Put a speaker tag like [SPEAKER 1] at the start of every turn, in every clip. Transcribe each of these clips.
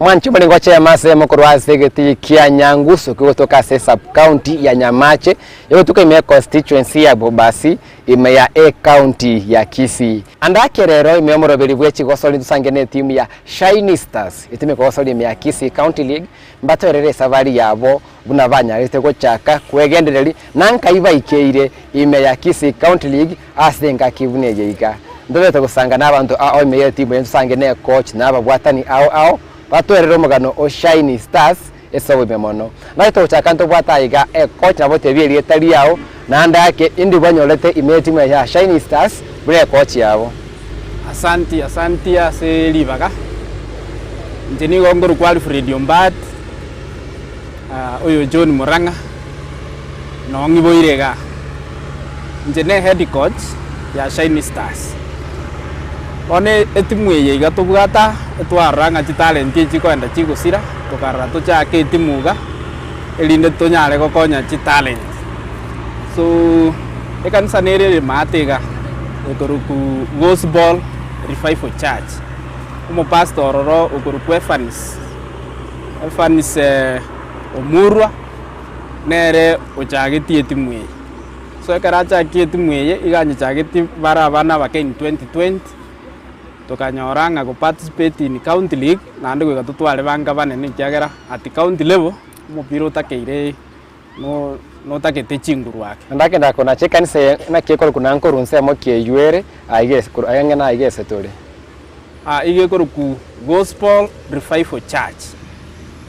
[SPEAKER 1] Mwanchu mlingoche ya mase mkorwa segeti kia Nyangusu kutoka sub county ya Nyamache yotuka ime constituency ya Bobasi ime ya A county ya Kisii. Andake rero ime omorobeli bwechi gosoli dusangene timu ya Shiny Stars itime gosoli ime ya Kisii County League mbato rere savari yabo bunavanya rete gochaka kwegendereri nanka iba ikeire ime ya Kisii County League asenga kivune yeika ndobeta gusanga nabantu ao ime ya timu ensangene coach naba bwatani ao batwerero mugano o Shiny Stars esowe memono naito chakanto bwata iga coach nabo tebieri etali yao nanda yake indi banyolete imetimu ya Shiny Stars bure coach yabo.
[SPEAKER 2] Asanti ase libaga njeni gongoro kwa Alfred Yombat oyo John Muranga no ngiboirega njene head coach ya Shiny Stars one etimu ye gatubwata etwaranga talent chikwenda chigusira tukara tuchake etimuga elinde tonyale gokonya talent so ekanisa nere matega ekoruku gospel revival church umo pastor ro okuruku Efanis omurwa nere ochageti etimu ye so ekaracha etimu ye iganye chageti bara bana bakeni 2020 tukanyoranga go participate in county league nande gwe gatutwale banga banene kyagera at county level umupira utakeire no takete chinguru wake
[SPEAKER 1] ndake ndako na chekanise na kekoro kuna nkoro nsemo kiyuere aigese ayanga na aigese tole
[SPEAKER 2] igekoro ku gospel revival church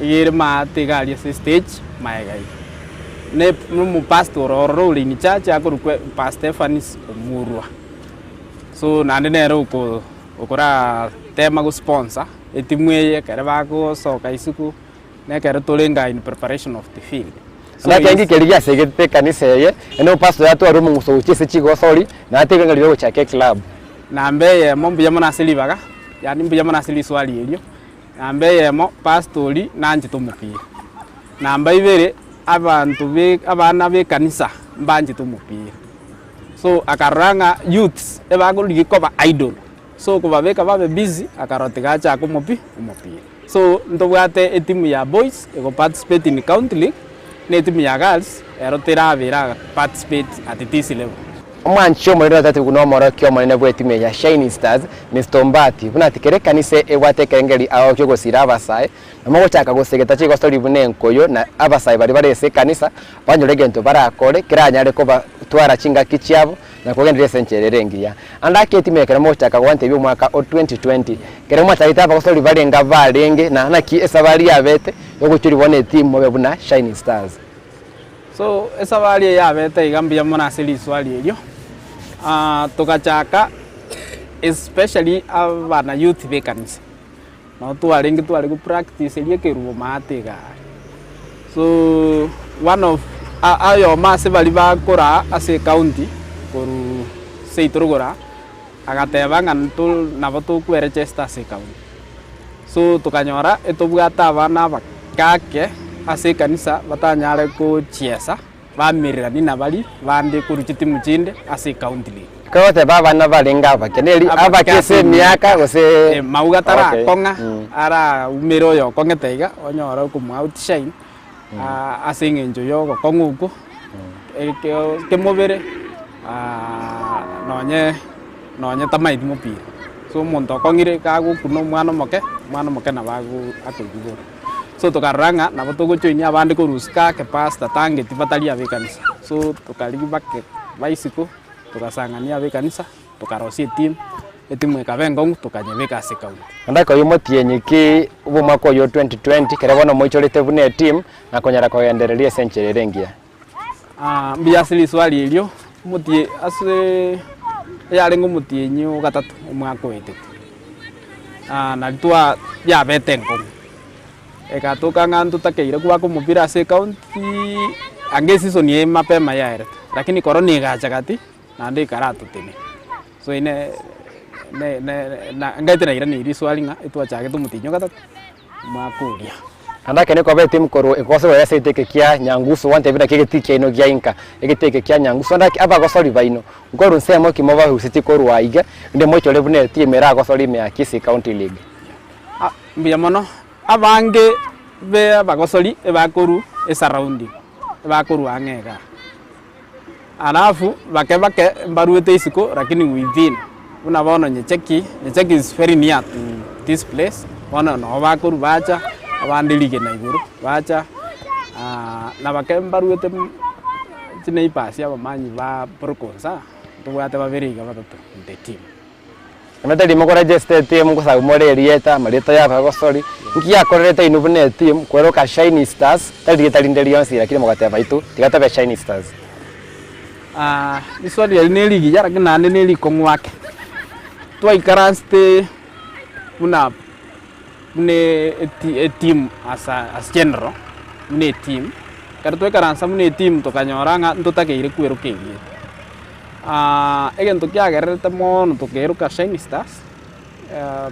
[SPEAKER 2] igere mate gali stage maegai ne mu pastor oro ni church akoro pastor Efanis omurwa so nande nero ko okora tema go sponsor etimu ye kare bago soka isuku ne kare tolenga in preparation of the field
[SPEAKER 1] so na kengi keliya segete kanisa ye eno pastor yatu arumu ngusoche se chigo sorry na ateka ngalio chake club
[SPEAKER 2] nambe ye mombu yamona silibaga yani mbu yamona sili swali elio nambe ye mo pastori nanje tumupira namba ibere abantu be abana be kanisa mbanje tumupira so akaranga youths ebago ligikoba idol so kubabeka babe busy akarotiga cha umupira so ndobwate etimu ya boys ego participate in county league ne etimu ya girls erotera abira participate at this level
[SPEAKER 1] omwancho mulero tatu kuno moro kyo mulene bwe etimu ya Shiny Stars Mr. Mbati bunatikere kanise ewate kengeri aho kyo gosira abasaye namo chaka gosegeta chiko story bunenkoyo na abasaye bari barese kanisa banyolegento barakore kiranyare ko batwara chinga kichabo na kugendere senchererengia andake timekera mochaka kwante byo mwaka 2020 kere mwataita aba story barenga balenge na naki esabali yabete yokuchuri bone timu bebuna Shiny Stars
[SPEAKER 2] so esabali yabete igambia mona sili swali elio tukachaka especially abana youth vacancy no tualengi ku practice eliekeruo matega so one of ayo mase bali bakora ase county koru seitorogora agatebanga ntul nabatu kwere chesta ase county so tukanyora etobwata abana bakake ase kanisa batanyare ko chiesa bamirira ni nabali bande kuruchiti muchinde ase county league
[SPEAKER 1] kote baba na balenga bakeneli abakese miaka gose
[SPEAKER 2] maugatara konga ara umero yo kongeteiga onyora ku outshine ase ngenjo yo konguko kemobere nonye tamaiti mupira so monto kongire kagu kuno mwana moke na bagu atogibora so tukaranga nabo tugochoinia abande koruska ke pasta tange tibatalia bekanisa so tukaligi bakke baisiko tukasangania bekanisa tukarosie etimu ekabengo tukanyebeka ase county
[SPEAKER 1] andako yomotienyi ubo mwako yo 2020 kere bono moicholete bune team na konyara koyendereria senchererengia
[SPEAKER 2] mbiyasili swali elio mutie ase yalengo mutienyi gatatu mwako wetete na litwa ya betengo ekatoka ngantu takeire kuba ko mupira ase county ange season ye mapema yaere lakini korona igachagati na ndi karatu tene so ine na ngaitena ira ni riswalinga etwa chage tumutinyo gatatu makuria
[SPEAKER 1] andake ne ko be team koro ekoso ya seteke kia Nyangusu wante bida kigetikia ino gya inka egiteke kia Nyangusu andake aba gosori baino ngoro nsemo kimoba husiti koru waiga inde mocho lebune team era gosori me ya Kisii County League
[SPEAKER 2] mbia mono abange be abagosori ebakoru surrounding ebakoru ang'ega alafu bake mbaruete isiko lakini within unabono nyecheki is very near to this place bono no bakoru bacha abandirige na iguru bacha na bake mbaruete tinei pasi abamanyi ba prokonsa tubwate babiriga batatu the team
[SPEAKER 1] Ametari mukora register team kusa umore rieta marita ya bagosori nkia korete inubune team kweroka Shiny Stars tari talinderi yonsi lakini mugate baitu tigata be Shiny Stars
[SPEAKER 2] iswali ya neli yara kina neli kongwake twaikaraste una ne team as general ne team kar twaikaransa ne team tokanyoranga ntotakeire kwerokerie egento kiagerete mono tokeruka Shiny Stars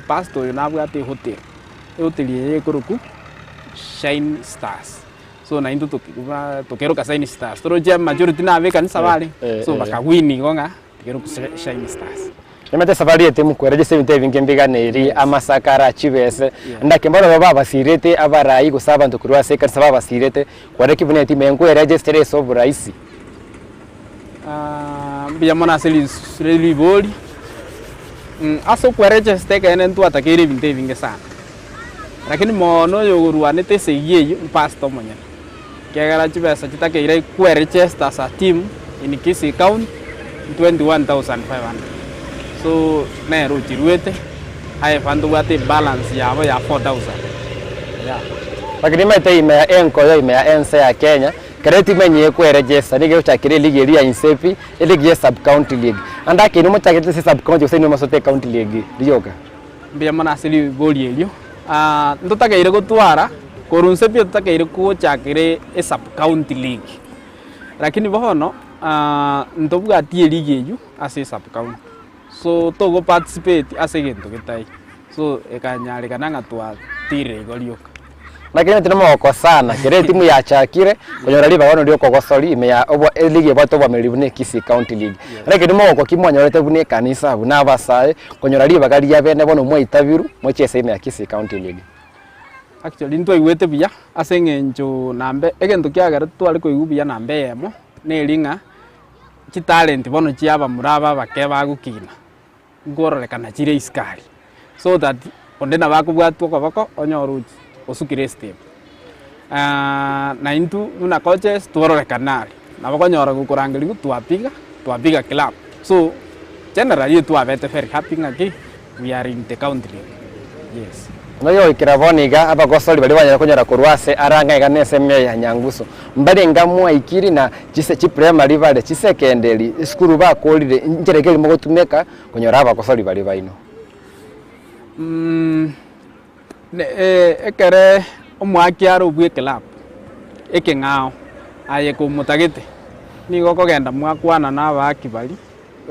[SPEAKER 2] pasto yonabwate hotel ye kuruku Shiny Stars so na into tokeruka Shiny Stars toro je majority na veka ni sabali so bakawini gonga tokeruka Shiny Stars
[SPEAKER 1] Nemete safari ete mukwere se binte vingembiga neri amasakara chibese ndake mbona baba basirete abarayi gusaba ntokurwa seka saba basirete kware kibune ati mengo register eso buraisi
[SPEAKER 2] biya mona seli boli aso kwa register ka enen tu atakiri binte vinge sana lakini mono yoruane te segiye pasto monya kegara chibesa chitakeire kwa register sa team in kisi account 21,500 so na rochiruete hai fandu wate balance yabo ya 4,000 yeah
[SPEAKER 1] lakini mete ime enko yo ime ense ya Kenya kareti menye ku register nige uchakire league ya Insepi league ya sub county league andake no machakete sub county useni no sote county league riyoga
[SPEAKER 2] mbia mana sili boli elio ndotakeire gutwara korunsepi ndotakeire ku chakire sub county league lakini bohono ndobwatie league eju ase sub county so togo participate ase gento gitai so ekanyari kananga twa tire golioka
[SPEAKER 1] lakini tinamoko sana kire timu ya chakire konyora liba wano ndio kokosori ime ya obwa league bato bwa melibune kisi county league lakini moko kimwanyorete bune kanisa buna basae konyora liba gali ya bene bono mwe itabiru mwe chese ime ya kisi county league
[SPEAKER 2] actually ntwa igwete biya ase ngenjo nambe egento kiagara twali ko igubia nambe emo nelinga chi talent bono chiaba muraba bakeba gukina ngorolekana chire iskari so that ondena bakubwatwa kobako onyoruchi osukire step na into una coaches tworolekana nabakonyora gukurangiri twapiga club so generally twabete very happy ngaki we are in the country yes
[SPEAKER 1] nayo ikiraboniga abagosori bali banyara konyora kurwase aranga iganese mye ya Nyanguso mbare ngamwa ikiri na chise chi primary bale chi secondary skuru bakolire njerekeri mugotumeka konyora abagosori bali baino
[SPEAKER 2] ekere omwaki aro bwe club ekengao aye ko mutagete ni goko genda mwakwana na baki bali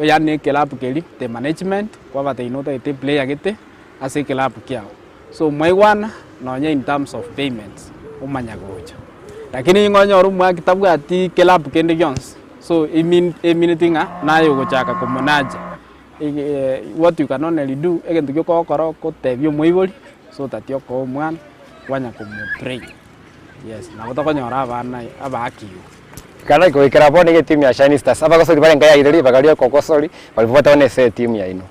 [SPEAKER 2] yani club keli the management kwa bata inota ite player gete ase club kiao so mwaigwana nonya in terms of payments umanya gocha lakini ngonyoru mwaki tabu ati club kende Jones so iminitinga nayo gochaka ko manager what you can only do egento gyoko koro ko tebyo moiboli so that yoko mwana wanya ko pray yes na gotokonyora abana abakiyo
[SPEAKER 1] kana ko ikiraboni ge team ya Shiny Stars abagosori bale ngaya ireri bagario kokosori bali bota one se team ya ino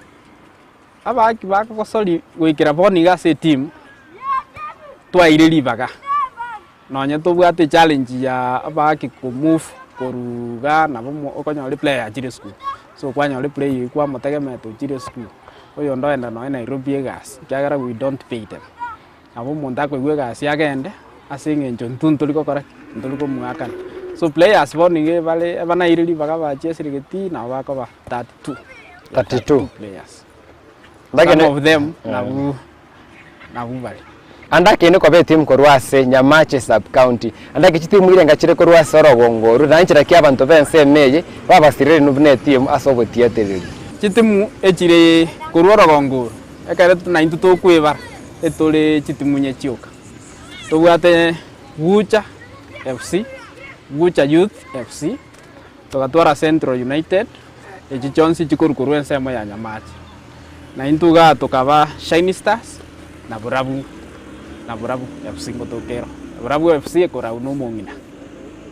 [SPEAKER 2] abaki bakosori gwikiraboni ga se team twaireri baga nonya tobwate challenge ya abaki ko move koruga na bomo okonyora player jire school so kwanyora play kwa mutegeme to jire school oyo ndoenda no Nairobi gas kyagara we don't pay them abo monta ko gas yagende asingenjo ntuntuliko correct ntuliko mwaka so players boninge bale abanairiri baga chesirigeti na bako ba 32 players some of them na bali
[SPEAKER 1] andake ne kobe team korwase Nyamache sub county andake chitimu ile ngachire korwase orogongoru nanchira kya bantu bense meye babasirire nubne team asobo tietereri
[SPEAKER 2] chitimu echire korworogongoru ekare na into kweba etole chitimu nyechioka tobwate Gucha FC Gucha Youth FC togatwara Central United echichonsi chikorukuru ensemo ya Nyamache na intuga tokaba Shiny Stars na Burabu na Burabu FC ngotokero Burabu FC kora unomongina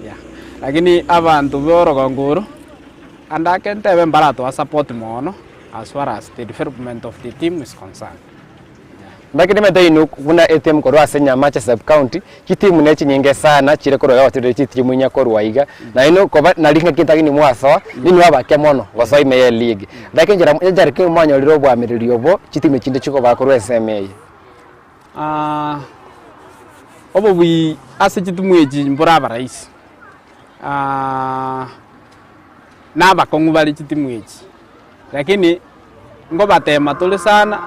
[SPEAKER 2] yeah lakini abantu boro kongoro andake ntebe mbarato wa support mono as far as the development of the team is concerned.
[SPEAKER 1] Ndakini metainu kuna ATM korwa Nyamache sub county kitimu nechi nyinge sana chire korwa yawatirire chitimu nya korwa iga na ino koba nalinga kitagini mwaso nini wabake mono waso ime league ndake njara ke mwanya liro bwa miriri obo chitimu chinde chiko bakorwa SMA
[SPEAKER 2] obo wi ase chitimu eji mbora barais na bakongu bali chitimu eji lakini ngoba tema tole sana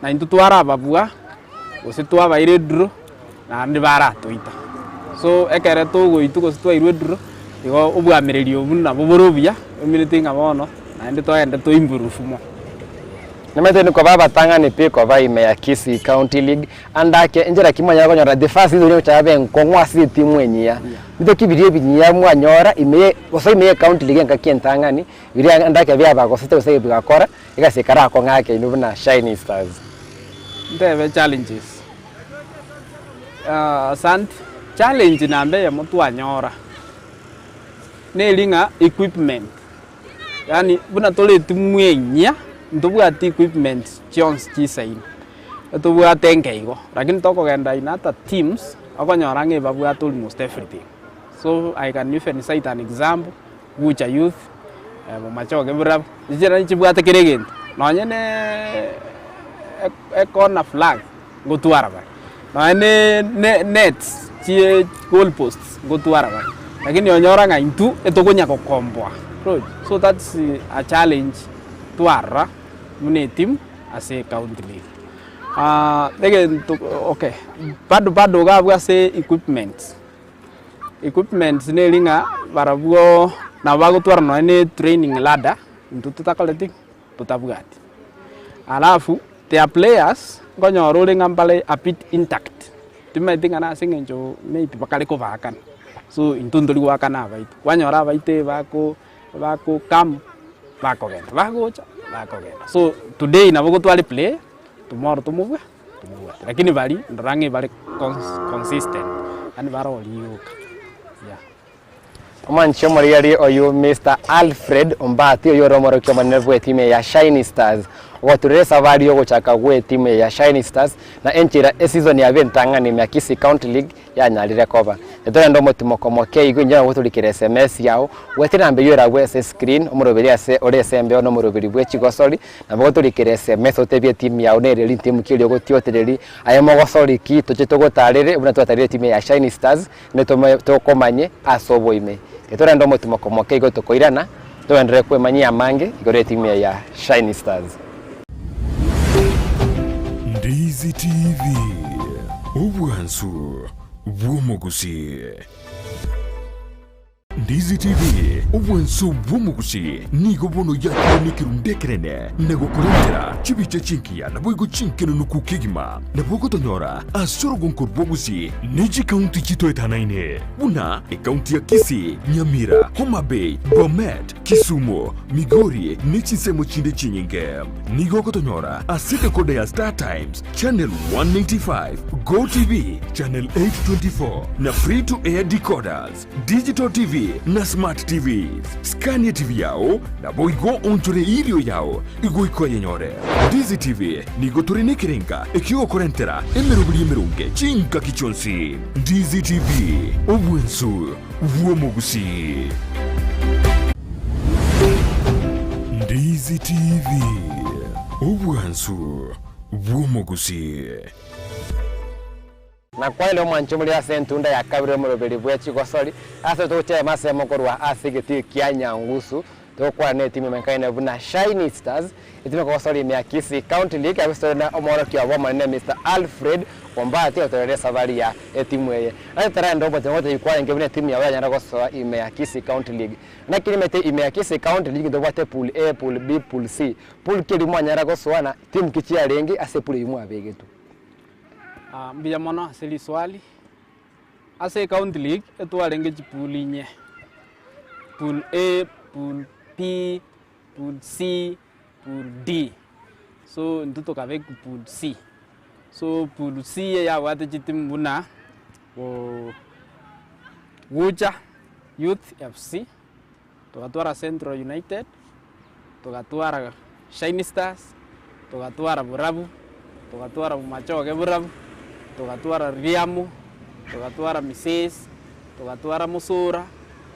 [SPEAKER 2] na intutwara babua usitwa baire na ndi bara toita so ekere togo ituko sitwa irwedro igo obwamiriri obuna boborobia emiritinga bono na ndi toende to improve mo
[SPEAKER 1] Nemete ko baba tangani pe ko ba ime ya Kisii County League andake njera kimanya ko nyora the first season chabe nkongwa si timu enyia bito kibirie binyia mwanyora ime oso ime County League nkakentangani biri andake bya ba ko site ose bigakora igasekara ko ngake inu na Shiny Stars
[SPEAKER 2] ndebe challenges challenge nambe ya mtu anyora nelinga equipment yani buna tole timu enyia ndobwati equipment chons chisaini tobwate ngeigo lakini toko genda inata teams akonyora ngeba bwate almost everything so I can even cite an example which youth machoge brab jira chibwate kiregent nonyene e corner flag ngotwara ba none nets chi goal posts ngotwara ba lakini onyora ngaintu etokonya kokombwa so that's a challenge twara mune team as a county league again okay bado gabwa se equipment nelinga barabuo na bago twara no ne training ladder ntututakoleti tutabugati alafu their players ngonyoro lenga mbale a bit intact timetinga na singenjo maybe bakale ko vakan so intunduli wakana baitu wanyora baite bako kam bako genda bagocha so today na bogo twali play tomorrow tumubwa lakini bali ndorange bali consistent and baroliuka yeah
[SPEAKER 1] Omancho moriari oyu Mr. Alfred Ombati oyu romoro kyo manevwe timu ya Shiny Stars waturere savari yo gochaka gwe timu ya Shiny Stars na enchira season ya bentangani ya Kisii County League ya nyalire cover etore ndo motimo komoke igo njya guturikira SMS yao wetira mbe yora gwe screen omuroberi ase ore sembe no muroberi bwe chigosori na boguturikira SMS otebye timu ya onereri timu kiri gotiotereri ayemo gosori ki tochito gotarere ubuna twatarire timu ya Shiny Stars ne tokomanye asobo ime etore ndo motimo komoke igo tokoirana twendere kwemanyia mange igore timu ya Shiny Stars.
[SPEAKER 3] Ndizi TV Obwansu Bwomogusi Ndizi TV Obwansu Bwomogusi nigo bono yakire nikirundekerene nego kurendera chibiche chinkia na boigo chinkeno nukukigima na bogo tonyora asoro gonkor Bwomogusi Neji County chito etanaine buna county ya Kisii Nyamira Homa Bay Bomet Kisumu Migori Nechisemo chinde chinyinge nigo kotonyora asite kode ya Star Times channel 195 Go TV channel 824 na free to air decoders digital TV na smart TVs Scania TV yao na boigo onchore irio yao igo ikoye nyore Ndizi TV nigo turine kirenga ekio korentera emerubuli emerunge chinka kichonsi Ndizi TV Obwensu Bwomogusi Ndizi TV Obwansu Bwomogusi
[SPEAKER 1] na kwa ile mwancho muri asentunda ya kabire muroberi bwe chigosori ase toche masemo korwa asigiti Kyanyangusu tokwa ne timu menkaine buna Shiny Stars itime kogosori ya Kisii County League abisore na omoro kya boma ne Mr. Alfred Ombati otorere savari ya timu yeye ate tara ndobo tengote ikwa ngebune timu ya nyara gosoa ime ya Kisii County League na kilimete ime ya Kisii County League ndo bate pool A pool B pool C pool kiri mwanyara gosoa na timu kichia rengi ase pool imu abegetu
[SPEAKER 2] mbia mono seli swali ase County League etwarenge chipuli nye pool A pool B pool C pool D so nduto kave pool C So pool C ya wate chitimu buna Wucha Youth FC, tukatwara Central United, tukatwara Shiny Stars, tukatwara Burabu, tukatwara Machoge Burabu, tukatwara Riamu, tukatwara Mises, tukatwara Musura,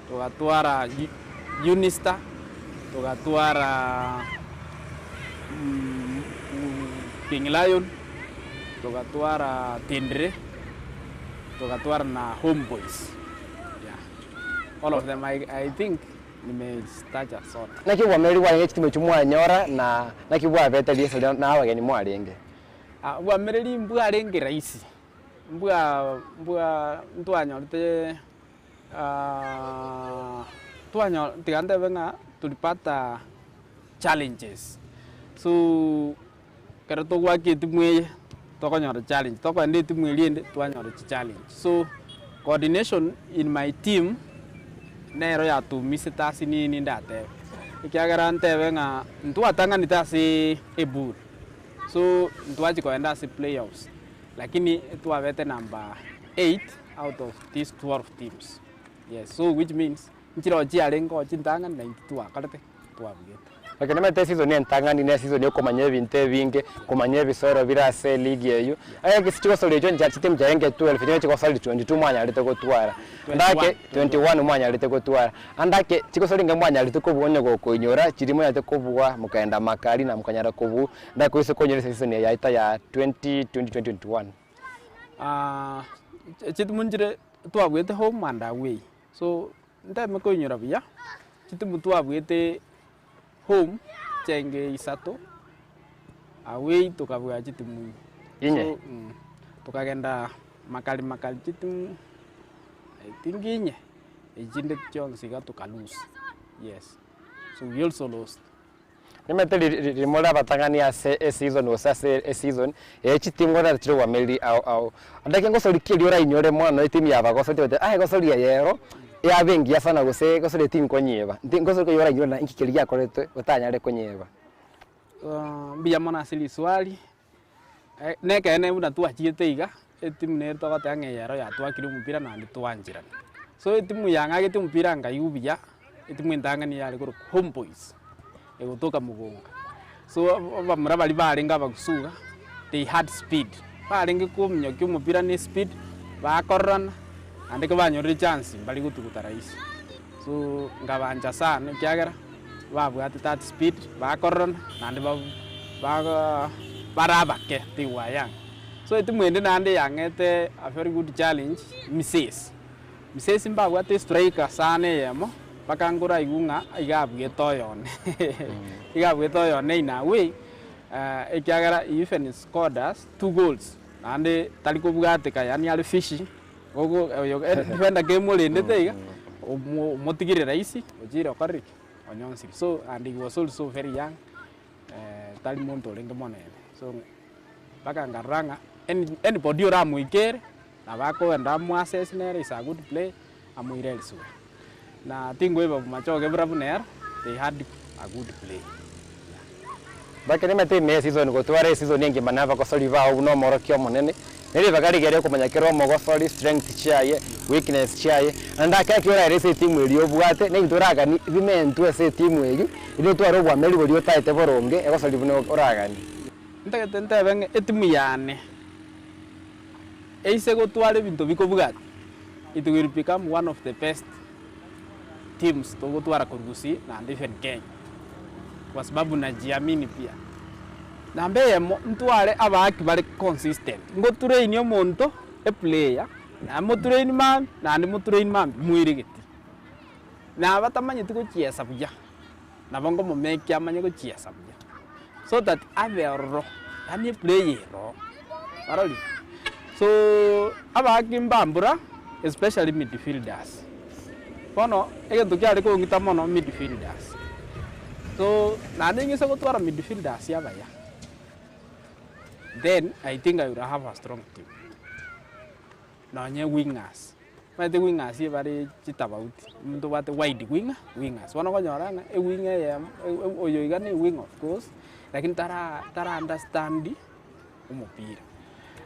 [SPEAKER 2] tukatwara Unista, tukatwara King Lion, tukatwara Tindre, tukatwara na Homeboys. All of them I think nimestaja sort.
[SPEAKER 1] Nakibwa meri wa ngeti timechumwa nyora na nakibwa veta liesa na wageni mwalenge.
[SPEAKER 2] Wa meri mbwa lenge rahisi. Mbwa ntuanyorite tigante venga tulipata challenges. So kero to wa kitimwe tokonyora challenge. Tokande timwe liende tuanyora challenge. So coordination in my team nero ya tu misitasi ni ndate ikiagara ntebe nga ntuatanga nitasi ebur so ntuaji koenda si playoffs lakini tuavete number 8 out of these 12 teams. Yes, so which means nchiro chialengo chintanga 92 akalete tuavete.
[SPEAKER 1] Lakini mete season ni ntangani ne season yo komanye binte binge komanye bisoro birase league yeyo aya kisichiko solo jo nja team jayenge 12 ne chiko solo 22 mwanya alite ko twara ndake 21 mwanya alite ko twara andake chiko solo nge mwanya alite ko bonye go konyora chirimo yate ko buwa mukaenda makali na mukanyara ko bu ndake ise konyere season ya ita ya 2021
[SPEAKER 2] chitumunjire twabwete home and away so ndame konyora bya chitumu twabwete home chenge isato away tukabwa chitimu
[SPEAKER 1] inye
[SPEAKER 2] so, tukagenda makali chitimu tinginye ejinde chonsi ga tukalose. Yes, so we also lost.
[SPEAKER 1] Nimete limola batangania season osase season chitimu ngora tiro wa meli au andake ngosoli kili ora inyore mwana timu yaba gosoti gosoli yero ya bengi afana gose gosole timu konyeba ngosole ko yora inyore na inkikeli yakoretwe utanyare konyeba
[SPEAKER 2] mbia mona asili swali neke ene una tuachiete iga timu ne to gatange yaro ya twakiri umupira na ndi twanjira so timu yanga gete umupira ngayubia timu ndangani yale ko Homeboys egotoka mugonga so bamura bali barenga bagusuga they had speed barenge kumnya cy'umupira ni speed bakorana andike banyorire chance bali gutuguta rahisi so ngabanja sana kyagera babwate that speed bakorana nandi barabake tiwaya so itumwende nande yangete a very good challenge Mises mbabwate striker sana yemo bakangura igunga igabwe toyone igabwe ina we ekyagara even scored us 2 goals nande taliko bwate kayani ali fishi gogo defender game ole ndetega motigire rahisi ojira koriki onyonsi so and he was also very young tali monto lenge monene so bakangaranga anybody ora muikere na bako enda mu access nere is a good play amuire so na tingo eba Machoge Burabu ner they had a good play.
[SPEAKER 1] Bakene mate me season go tware season nge manava ko soliva uno morokyo monene nere bagari gere ko manyakero mo go solid strength chiaye weakness chiaye andaka kiora rese timu elio bwate ne ntoraga ni bimentu ese timu egi ile twaro bwa meli bolio taite boronge ego soliva no oragani
[SPEAKER 2] ndagete ntebe etimu yane eise go tware bintu biko bwate it will become one of the best teams to go twara Kurgusi na different Kenya kwa sababu najiamini pia na mbeye ntware abaki bari consistent ngo train yo monto a player na mo train man na ndi mo train man mwirigiti na batamanye tuko chiesa buja na bongo mo make amanye ko chiesa buja so that avero yani player ro barali so abaki mbambura especially midfielders pono ege tukiari ko ngita mono midfielders so nani ngisa ko twara midfielders ya baya then I think I will have a strong team na nye wingers the wingers ye bari chitabauti muntu bate wide wingers wana konyora e winger ya oyo igani wing of course lakini tara understand umupira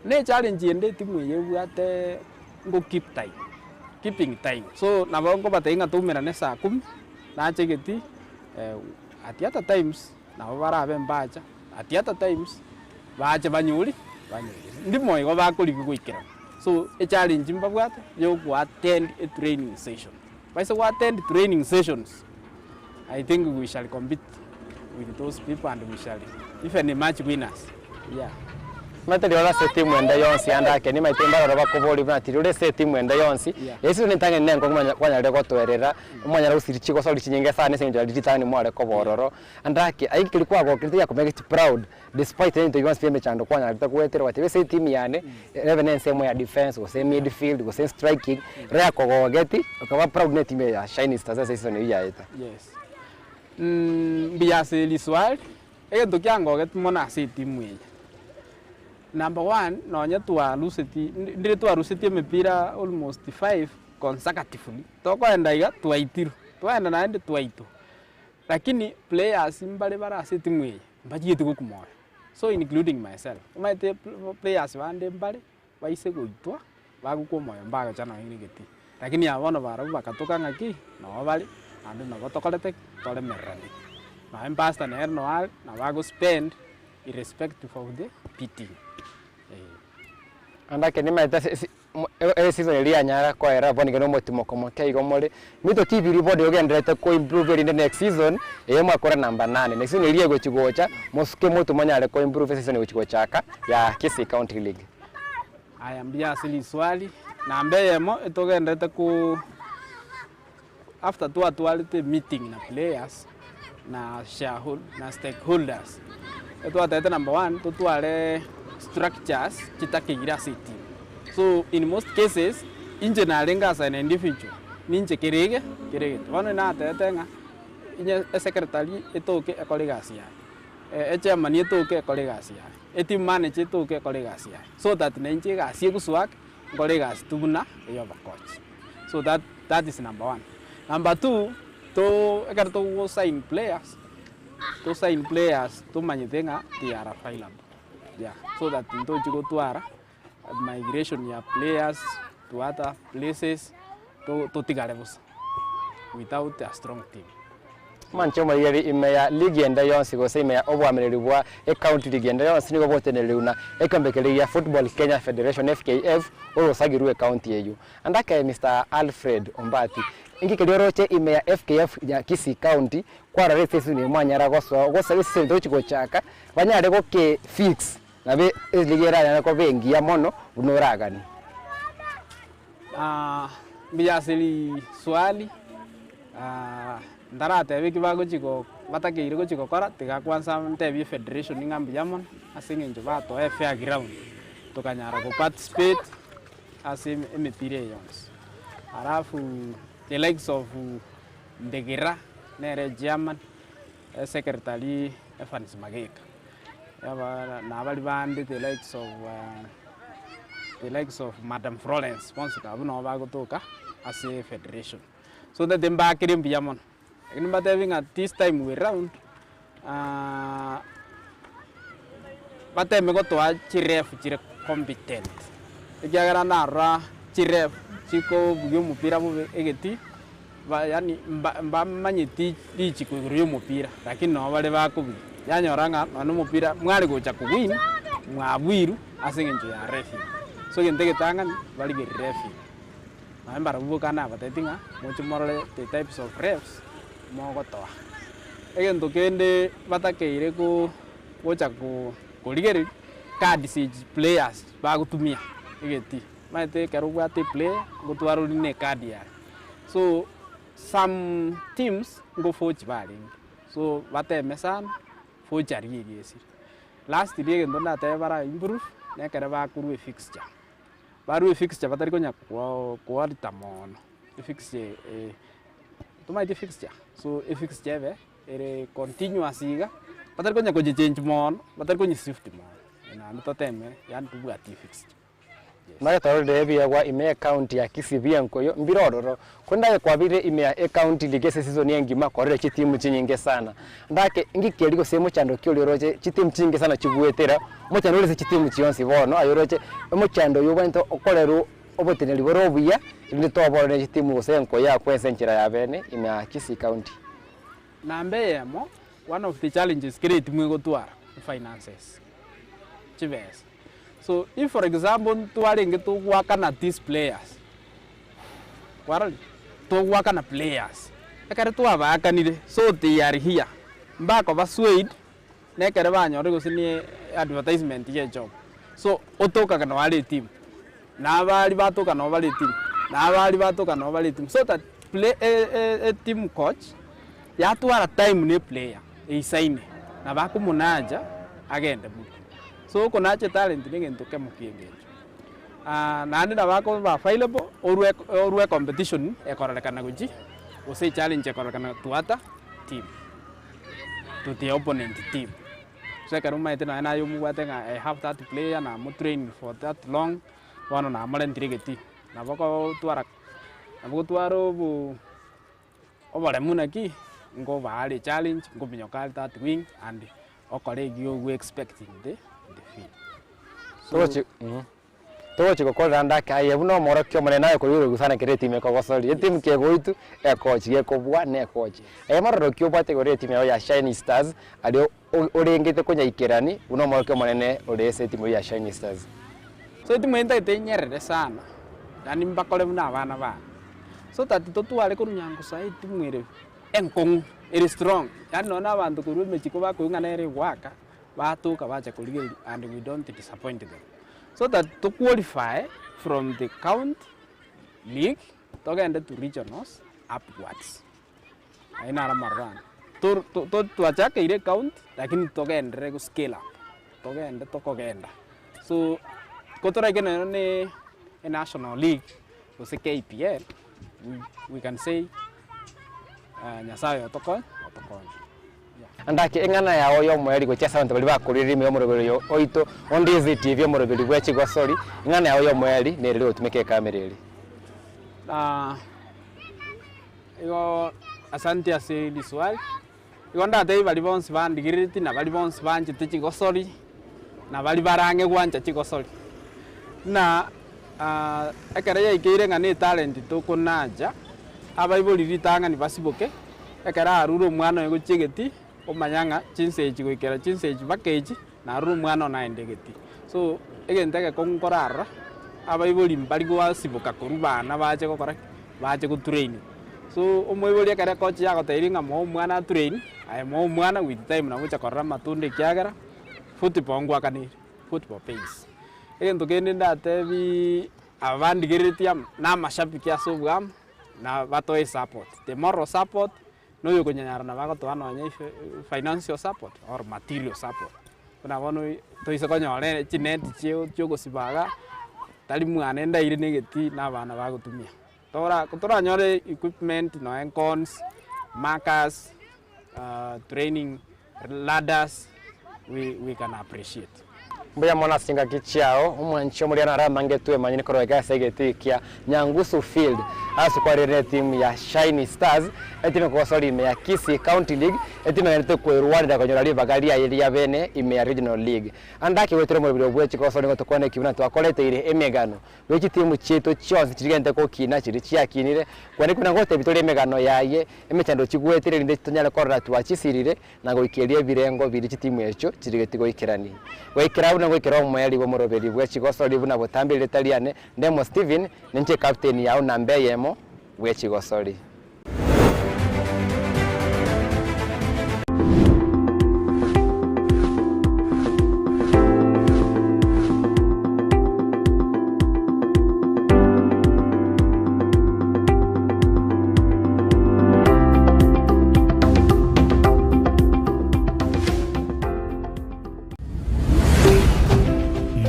[SPEAKER 2] ne challenge ende timu yebwate ngo keeping time so nabo ngo batenga tumira ne saa 10 na chegeti at other times nabo barabe mbacha at other times bache banyuri ndimo igo bakuri gwikira so a challenge mbabwate yo ku attend a training session by so attend training sessions I think we shall compete with those people and we shall even match winners yeah
[SPEAKER 1] mate riola se timu enda yonsi andake ni maitemba roba kuboli bati riola se timu enda yonsi yesu ni tange nengo kwanya rego twerera umanya rusirichi ko sori chinyenge sana senjo ditani mwale ko bororo andake aikiri kwa go kritia ko make it proud despite anything you want to chando kwanya ritakwetera wati se timu yane revenance ya defense go se midfield go se striking rea ko go geti ko proud ne timu ya Shiny Stars season ya eta
[SPEAKER 2] yes biase liswal ndo kyango get mona se timu ya number 1 nonya twa luseti ndire twa luseti mepira almost 5 consecutively toko enda iga twaitiru twaenda na ende twaito lakini players mbale bara se timu ya mbajiete gukumoya so including myself umaite players bande mbale baise goitwa bagukumoya mbaga chana ngigeti lakini abono bara bakatoka ngaki no bali ande no botokolete tole merani na empasta na erno na bago spend irrespective of the PT
[SPEAKER 1] andake ni maita season ile anyara kwa era boni gano motimo komo kai gomole mito TV report yogendete ko improve in the next season mwakora number 8 next season ile go chigocha mosuke moto manyale ko improve season chigochaka ya Kisii County League
[SPEAKER 2] ayambia asili swali na mbeyemo etogendete ku after tualite meeting na players na shareholders na stakeholders etwatete number 1 tuale structures chitakigira city so in most cases inje nalenga as an individual ninje kerege wana na tetenga inye secretary etoke ekolegasi ya chairman etoke ekolegasi ya team manager etoke ekolegasi ya so that ninje gasi kuswak ekolegasi tubuna eyo coach so that is number 1 number 2 to ekarto sign players to manyetenga tiara available yeah so that into chigo tuara migration ya players to other places to tigarebus without a strong team
[SPEAKER 1] mancho mayeri imeya league enda yonsi go sema obwamereri bwa county league enda yonsi nigo boteneleuna ekambekele ya Football Kenya Federation FKF orosagiru county yeyu andaka Mr. Alfred Ombati ingikelioroche imeya FKF ya Kisii County kwa rarese ni mwanyara go service ndo chiko chaka banyare go ke fix nabe ligera yana ko bengi ya mono unoragani
[SPEAKER 2] biyasili swali ndarate biki bago chiko batakire go chiko kora tiga kwanza ntebi federation ngambi yamon asinge njo bato fair ground tukanyara go participate asim emipire yons arafu the likes of Ndegera nere German secretary Evans Mageka yaba na bali bande the likes of Madam Florence sponsor ka buno bago toka as a federation so that them back in Biamon in but having at this time we round but me go to a chiref competent igara na ra chiref chiko bugyo mupira mu egeti yani mba manyeti lichiko ryo mupira lakini no bale bakubi yanyoranga no mupira mwali gocha kuwin mwabwiru asengenje ya refi so yendege tangan bali ge refi na mbara bukana batetinga mucho morale the types of refs mo gotoa egento kende batakeire ko gocha ko ligeri card siege players bagutumia egeti maite karuwa te play gotwaro ne card ya so some teams go forge baling so bateme sana forge ari yesi last year ndo na te bara improve ne kare ba kuru fixture baru fixture batari konya ko aritamono fixture tumaite fixture so fixture be ere continuous iga batari konya ko change mon batari konya shift mon na ndo teme yan tu bugati fixture
[SPEAKER 1] Mara tawde bia kwa ime account ya Kisii nkoyo mbirororo kwenda kwa bire ime account ligese season yengima korere chitimu chinyinge sana ndake ngikeliko semo chando kyoloroje chitimu chinge sana chigwetera mochando lese chitimu chionsi bono ayoroje mochando yobento okolero oboteneri borobuya ndi tobore chitimu senko ya kwesenchira ya bene ime Kisii county
[SPEAKER 2] nambe yemo one of the challenges create mwego twara finances chibes. So if for example tuarenge to work na these players warali to work na players ekare to abaka nire so they are here mbako baswade nekare banyore gusini advertisement ye job so otoka kana wale team na bali batoka no bali team na bali batoka no bali team so that play a team coach ya tuara time ne player isaine na bakumunaja agende mu so kuna che talent ngento kemo kiengejo nandi na bako ba available orwe competition ekorekana guji ose challenge ekorekana tuata team to the opponent team so karuma etena na yo muwatenga I have that player na mo train for that long wano na malen tirigeti na bako tuara na bako tuaro bu obare munaki ngo baali challenge ngo binyokal that wing and okore you expecting the
[SPEAKER 1] tochi kokola ndake ayebuno moro kyo mone nayo ko yuro gusana kire time ko gosori team ke goitu e coach ye ko bwa ne coach moro kyo bate gore team ya Shiny Stars ali orengete konya ikerani uno moro kyo mone ne orese team ya Shiny Stars
[SPEAKER 2] so team enta itenyerere sana yani mbakole muna bana ba so that totu ale ko nyango sai team ere enkong ere strong yani nona abantu ko mechiko ba ko ngana ere waka batuka bacha kuligeli and we don't disappoint them so that to qualify from the county league togende to regionals upwards aina ramarana to achake ile county lakini togende ku scale up togende tokogenda so kotora igene ne a national league was a KPL we can say nyasayo otokon andake engana yawo yo mweri gochesa abantu bali bakurira ime omurogero yo oito ondizi TV omurogero gwechi gosori engana yawo yo mweri nerere otumike kamera eri igo asante ase diswali igo ndate bali bonse bandigiriti na bali bonse banje tichi gosori na bali barange gwanja chigosori na ekere ya ikire ngane talent to kunaja abaiboli tanga ni basiboke ekera aruro mwana yego chegeti omanyanga chinseji goikera chinseji bakeji na aruro mwana na endegeti so egentege konkorara abaiboli mbali go siboka kurubana baje gokora baje go train so omoiboli ekera coach yago teiringa mo mwana train ay mo mwana with time na gocha korra matunde kiagera football ngwakanire football pace egento kende ndate bi abandigiritiam na mashabiki asobwam na batoe support the moral support no yo kunyanyara na bago to anonya financial support or material support kuna bono to isokonya ole chinet chio gosibaga tali mwana enda ire negeti na bana bago tumia tora nyore equipment no encons markers training ladders we can appreciate
[SPEAKER 1] mbuya mona singa kichao umwancho muri na ramange tuwe manyine korega segeti kia Nyangusu Field asu kwa rene team ya Shiny Stars etime ko sori me ya Kisii County League etime nete ko Rwanda konyora liba gali ya bene ime ya Regional League andake wetero mu biro bwechi ko sori ngotokone kibuna twakolete ire emegano wechi team chito chose chigende ko kina chiri chiakinire kwani kuna ngote bitore emegano yaye emechando chigwetire ndetse tonyale korra twachisirire na goikerie birengo biri chitimu echo chirigeti goikerani goikera gwikira omweli wo moroberi bwechi gosori buna butambire taliane ndemo Steven ninche captain yao na mbeyemo bwechi gosori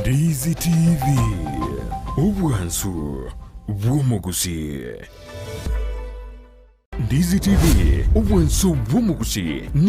[SPEAKER 3] Ndizi TV obwansu bw'omugusi. Ndizi TV obwansu bw'omugusi.